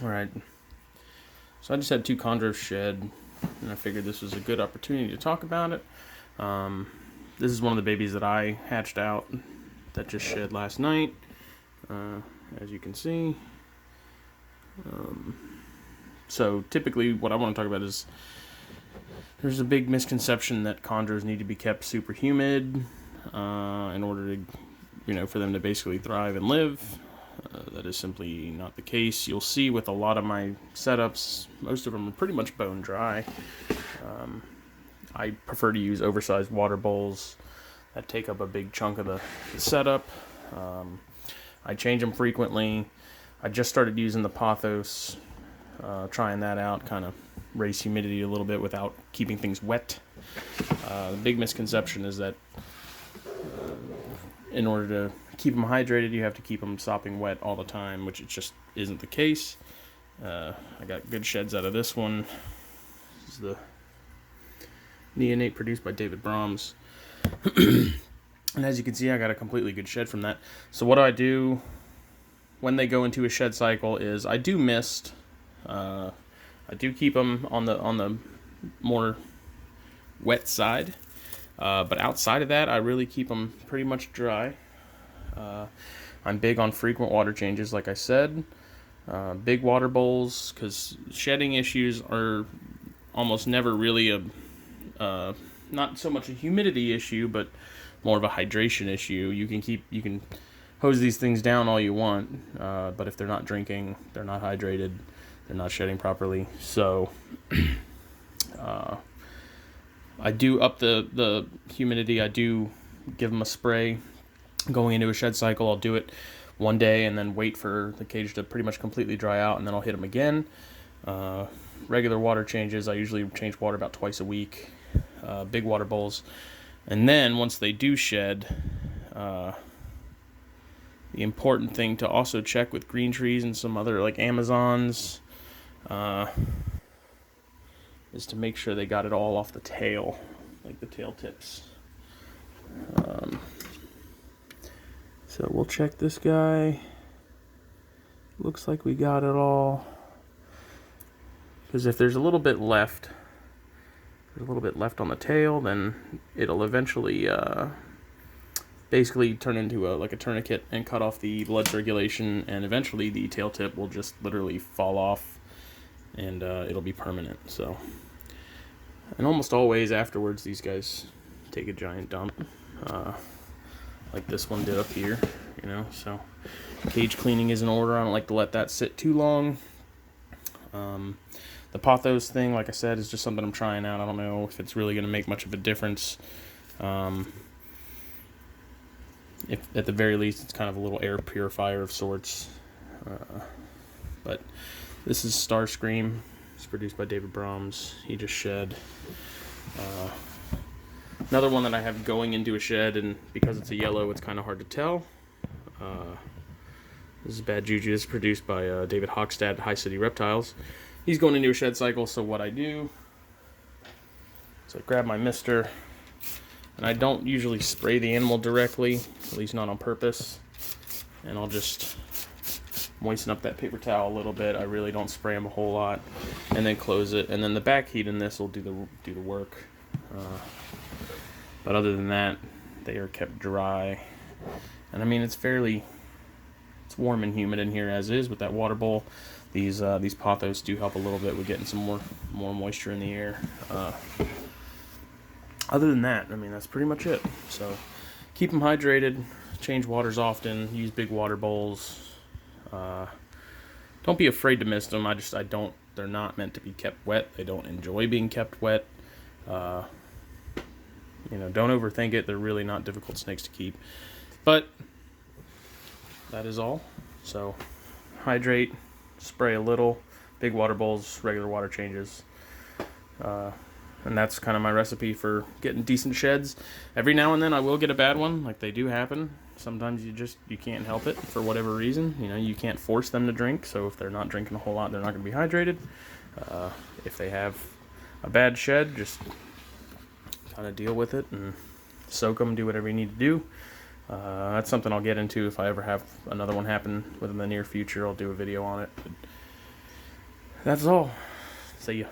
Alright, so I just had 2 Chondros shed, and I figured this was a good opportunity to talk about it. This is one of the babies that I hatched out that just shed last night, as you can see. So typically what I want to talk about is there's a big misconception that Chondros need to be kept super humid in order to, for them to basically thrive and live. That is simply not the case. You'll see with a lot of my setups, most of them are pretty much bone dry. I prefer to use oversized water bowls that take up a big chunk of the setup. I change them frequently. I just started using the pothos, trying that out, kind of raise humidity a little bit without keeping things wet. The big misconception is that in order to keep them hydrated, you have to keep them sopping wet all the time, which it just isn't the case. I got good sheds out of this one. This is the neonate produced by David Brahms. And as you can see, I got a completely good shed from that. So what I do when they go into a shed cycle is I do mist. I do keep them on the more wet side. But outside of that, I really keep them pretty much dry. I'm big on frequent water changes, like I said. Big water bowls, because shedding issues are almost never really not so much a humidity issue, but more of a hydration issue. You can hose these things down all you want, but if they're not drinking, they're not hydrated, they're not shedding properly. So I do up the humidity. I do give them a spray going into a shed cycle. I'll do it one day and then wait for the cage to pretty much completely dry out, and then I'll hit them again. Regular water changes, I usually change water about twice a week. Big water bowls. And then once they do shed, the important thing to also check with green trees and some other like Amazons is to make sure they got it all off the tail, like the tail tips. So we'll check this guy. Looks like we got it all. Because if there's a little bit left, on the tail, then it'll eventually basically turn into a tourniquet and cut off the blood circulation, and eventually the tail tip will just literally fall off, and it'll be permanent. So, and almost always afterwards, these guys take a giant dump, like this one did up here. So cage cleaning is in order. I don't like to let that sit too long. The pothos thing, like I said, is just something I'm trying out. I don't know if it's really going to make much of a difference. If at the very least, it's kind of a little air purifier of sorts. But this is Starscream. It's produced by David Brahms. He just shed. Another one that I have going into a shed, and because it's a yellow, it's kind of hard to tell. This is Bad Juju. This is produced by David Hockstad at High City Reptiles. He's going into a shed cycle, so what I do is I grab my mister, and I don't usually spray the animal directly, at least not on purpose, and I'll just moisten up that paper towel a little bit. I really don't spray them a whole lot, and then close it, and then the back heat in this will do the work. But other than that, they are kept dry, and I mean it's warm and humid in here as is with that water bowl. These pothos do help a little bit with getting some more moisture in the air. Other than that, I mean, that's pretty much it. So keep them hydrated, change waters often, use big water bowls. Don't be afraid to mist them. They're not meant to be kept wet. They don't enjoy being kept wet. Don't overthink it. They're really not difficult snakes to keep. But that is all. So hydrate, spray a little, big water bowls, regular water changes. And that's kind of my recipe for getting decent sheds. Every now and then I will get a bad one, like they do happen. Sometimes you can't help it for whatever reason. You can't force them to drink, so if they're not drinking a whole lot, they're not going to be hydrated. If they have a bad shed, just kind of deal with it and soak them, do whatever you need to do. That's something I'll get into if I ever have another one happen within the near future. I'll do a video on it. But That's all. See ya.